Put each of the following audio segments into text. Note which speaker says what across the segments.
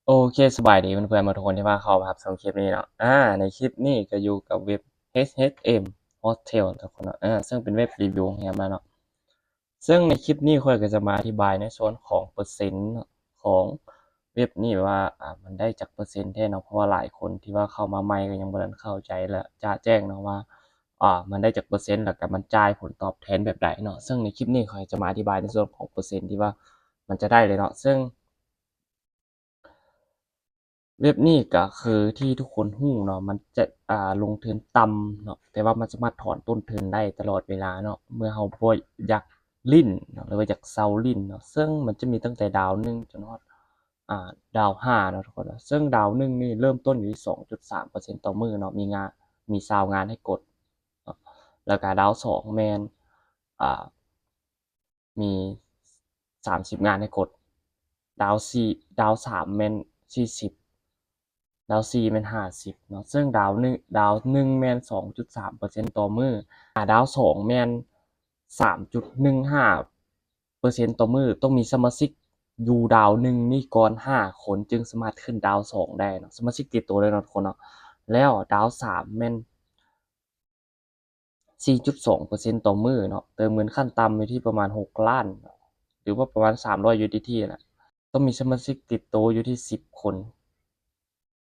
Speaker 1: โอเคสบายดีเพื่อนๆมาทุกคนที่มาเข้ามารับชมคลิปนี้เนาะในคลิปนี้ก็อยู่กับเว็บ HHM Hotel ทุกคนเนาะซึ่งเป็นเว็บรีวิวโรงแรมแล้วเนาะซึ่งในคลิปนี้ค่อยก็จะมาอธิบายในส่วนของเปอร์เซ็นต์ของเว็บนี้ว่ามันได้จากเปอร์เซ็นต์แท้เนาะเพราะว่าหลายคนที่ว่าเข้ามาใหม่ก็ยังบ่ทันเข้าใจและจะแจ้งเนาะว่ามันได้จากเปอร์เซ็นต์แล้วก็มันจ่ายผลตอบแทนแบบใดเนาะซึ่งในคลิปนี้ค่อยจะมาอธิบายในส่วนของเปอร์เซ็นต์ที่ว่ามันจะได้เลยเนาะซึ่ง เว็บนี้ก็คือที่ทุกคนฮู้เนาะมันจะลงทุนต่ำเนาะแต่ว่ามันสามารถถอนต้นทุนได้ตลอดเวลาเนาะเมื่อเราบ่อยากลิ้นเนาะหรือว่าอยากเซาลิ้นเนาะซึ่งมันจะมีตั้งแต่ดาว1จนฮอดดาว5เนาะทุกคนเนาะซึ่งดาว1นี่เริ่มต้นอยู่ที่2.3%ต่อมื้อเนาะมี20งานให้กดเนาะแล้วก็ดาว2แม่นอ่ามี30งานให้กดดาว4ดาว3แม่น40 ดาว4แม่น50เนาะซึ่งดาว1แม่น2.3%ต่อมื้อดาว2แม่น3.15%ต่อมื้อต้องมีสมาชิกอยู่ดาว1นี่ก่อน5คนจึงสามารถขึ้นดาว2ได้เนาะสมาชิกติดตัวเลยเนาะทุกคนเนาะแล้วดาว3แม่น4.2%ต่อมื้อเนาะเติมเงินขั้นต่ำอยู่ที่ประมาณ6ล้านหรือว่าประมาณ300 USDT น่ะต้องมีสมาชิกติดตัวอยู่ที่10คน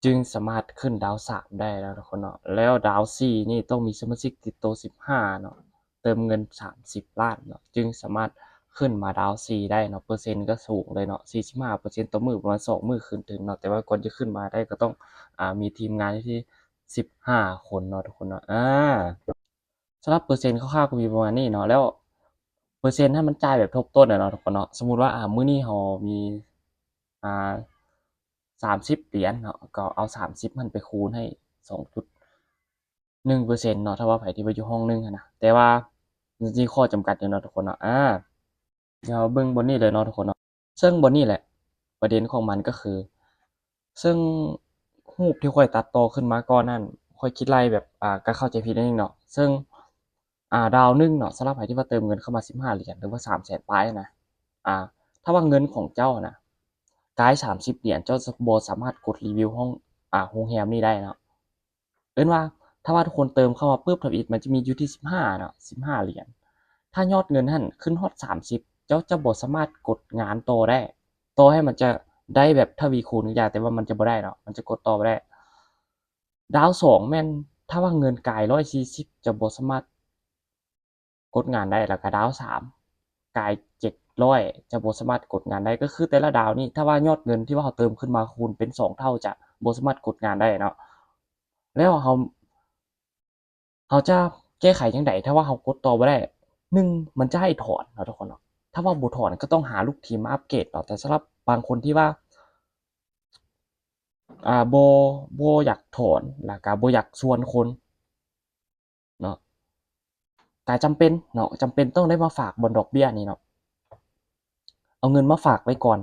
Speaker 1: จึงสามารถขึ้นดาว3ได้แล้วทุกคนเนาะแล้วดาว4นี่ต้องมีสมาชิกติดตัว15เนาะเติมเงิน30ล้านเนาะจึงสามารถขึ้นมาดาว4ได้เนาะเปอร์เซ็นต์ก็สูงเลยเนาะ45%ต่อมื้อประมาณ2มื้อขึ้นถึงเนาะแต่ว่าก่อนจะขึ้นมาได้ก็ต้องมีทีมงานที่15คนเนาะทุกคนเนาะสำหรับเปอร์เซ็นต์คร่าวๆก็มีประมาณนี้เนาะแล้วเปอร์เซ็นต์ถ้ามันจ่ายแบบทบต้นอะเนาะทุกคนเนาะสมมุติว่ามื้อนี้เรามีอ่า30 เหรียญเนาะก็เอา30มันไปคูณให้2.1%เนาะถ้าว่าไผที่ว่าอยู่ห้องหนึงอะนะแต่ว่ามันจะมีข้อจำกัดอยู่เนาะทุกคนเนาะเดี๋ยวเบิ่งบนนี้เลยเนาะทุกคนเนาะซึ่งบนนี้แหละประเด็นของมันก็คือซึ่งรูปที่ข้อยตัดต่อขึ้นมาก่อนนั้นข้อยคิดไล่แบบก็เข้าใจผิดนิดหนึ่งเนาะซึ่งดาวหนึ่งเนาะสำหรับไผที่ว่าเติมเงินเข้ามา15เหรียญหรือว่า300,000ปลายนะอ่าถ้าว่าเงินของเจ้านะกาย30เหรียญเจ้าจะบ่สามารถกดรีวิวห้องโรงแรมนี้ได้เนาะเอิ้นว่าถ้าว่าทุกคนเติมเข้ามาปุ๊บทวิตมันจะมีอยู่ที่15เนาะ15เหรียญถ้ายอดเงินหั่นขึ้นฮอด30เจ้าจะบ่สามารถกดงานต่อได้ต่อให้มันจะได้แบบทวีคูณทุกอย่างแต่ว่ามันจะบ่ได้เนาะมันจะกดต่อบ่ได้ดาว2แม่นถ้าว่าเงินกาย140จะบ่สามารถ กดงานได้แล้วก็ดาว3กาย700จะบ่สามารถกดงานได้ก็คือแต่ละดาวนี่ถ้าว่ายอดเงินที่ว่าเราเติมขึ้นมาคูณเป็น2เท่าจะบ่สามารถกดงานได้เนาะแล้วเราจะแก้ไขจั่งใดถ้าว่าเรากดต่อบ่ได้1มันจะให้ถอนเนาะทุกคนเนาะถ้าว่าบ่ถอนก็ต้องหาลูกทีมมาอัปเกรดเนาะแต่สำหรับบางคนที่ว่าบ่อยากถอนแล้วก็บ่อยากชวนคนเนาะก็จำเป็นเนาะจำเป็นต้องได้มาฝากบนดอกเบี้ยนี่เนาะ เอาเงินมาฝากไว้ก่อน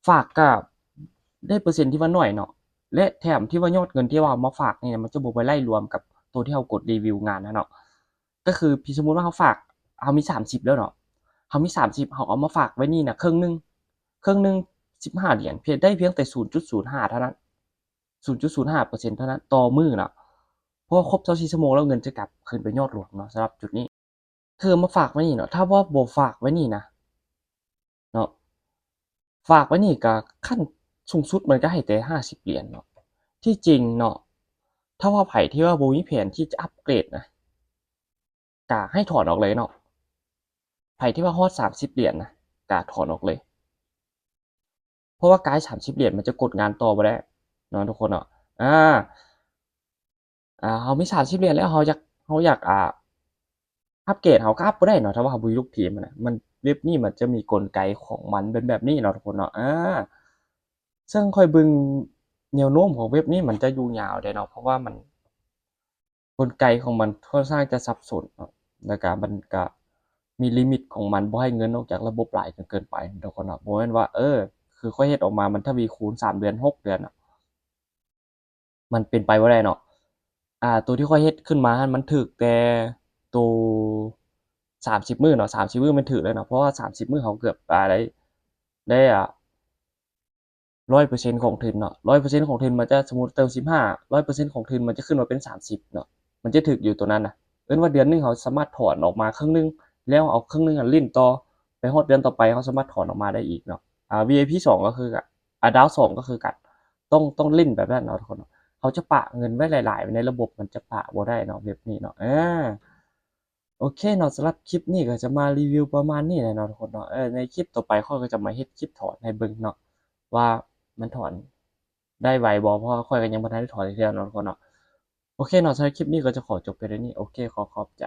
Speaker 1: ฝากก็ได้เปอร์เซ็นต์ที่ว่าน้อยเนาะและแถมที่ว่ายอดเงินที่ว่าเอามาฝากเนี่ยมันจะบ่ไปไล่รวมกับตัวที่เรากดรีวิวงานนะเนาะก็คือพี่สมมุติว่าเราฝากเรามี30แล้วเนาะเรามี30เราเอามาฝากไว้นี่น่ะครึ่งหนึ่ง15เหรียญเพียงได้เพียงแต่0.05เท่านั้น0.05%เท่านั้นต่อมื้อเนาะเพราะว่าครบ24ชั่วโมงแล้วเงินจะกลับคืนไปยอดรวมเนาะสำหรับจุดนี้คือเอามาฝากไว้นี่เนาะถ้าว่าบ่ฝากไว้นี่นะเนาะ ฝากไว้นี่ก็ขั้นสูงสุดมันก็ให้แต่50เหรียญเนาะที่จริงเนาะถ้าว่าไผที่ว่าบ่มีแผนที่จะอัปเกรดนะก็ให้ถอนออกเลยเนาะไผที่ว่าฮอด30เหรียญนะก็ถอนออกเลยเพราะว่าการ์ด30เหรียญมันจะกดงานต่อบ่ได้เนาะทุกคนเนาะอาเรามี30เหรียญแล้วเราอยากอัปเกรดเราก็อัปบ่ได้เนาะถ้าว่าเราบ่มีลูกทีมอะนะมันเว็บนี้มันจะมีกลไกของมันเป็นแบบนี้เนาะทุกคนเนาะซึ่งข้อยเบิ่งแนวโน้มของเว็บนี้มันจะอยู่ยาวได้เนาะเพราะว่ามันกลไกของมันค่อนข้างจะสับสนเนาะแล้วก็มันก็มีลิมิตของมันบ่ให้เงินออกจากระบบหลายจนเกินไปทุกคนเนาะบ่แม่นว่าคือข้อยเฮ็ดออกมามันทวีคูณ3เดือน6เดือนอะมันเป็นไปบ่ได้เนาะตัวที่ข้อยเฮ็ดขึ้นมาหั้นมันถูกแต่ตัว30มื้อเนาะ30มื้อมันถูกแล้วเนาะเพราะว่า30มื้อเขาเกือบได้ 100%ของทุนเนาะ100%ของทุนมันจะสมมุติเติม15 100%ของทุนมันจะขึ้นมาเป็น30เนาะมันจะถึกอยู่ตัวนั้นน่ะเอิ้นว่าเดือนหนึงเขาสามารถถอนออกมาครึ่งหนึงแล้วเอาครึ่งหนึงอะลิ้นต่อไปฮอดเดือนต่อไปเขาสามารถถอนออกมาได้อีกเนาะVIP 2ก็คือกันดาว2ก็คือกันต้องลิ้นแบบนั้นเนาะทุกคนเนาะเขาจะปะเงินไว้หลายๆไว้ในระบบมันจะปะบ่ได้เนาะเว็บนี้เนาะโอเคเนาะสำหรับคลิปนี้ก็จะมารีวิวประมาณนี้แหละเนาะทุกคนเนาะในคลิปต่อไปข้อยก็จะมาเฮ็ดคลิปถอนให้เบิ่งเนาะว่ามันถอนได้ไวบ่เพราะว่าข้อยก็ยังบ่ทันได้ถอนจักเทื่อเนาะทุกคนเนาะโอเคเนาะสำหรับคลิปนี้ก็จะขอจบเพียงเท่านี้โอเคขอบใจ